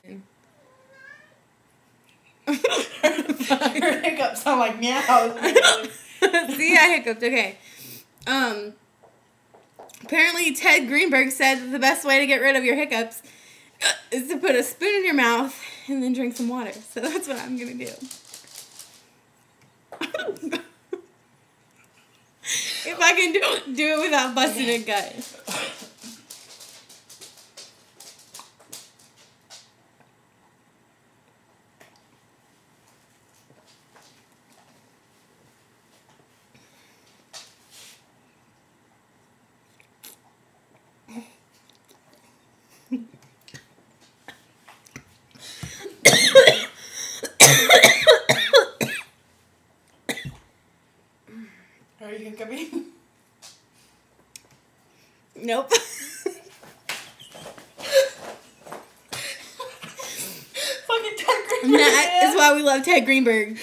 Your hiccups sound like meows. See, I hiccuped. Okay. Apparently, Ted Greenberg said that the best way to get rid of your hiccups is to put a spoon in your mouth and then drink some water. So that's what I'm gonna do. If I can do it without busting a gut. Are you hiccuping? Nope. Fucking Ted Greenberg. That is why we love Ted Greenberg.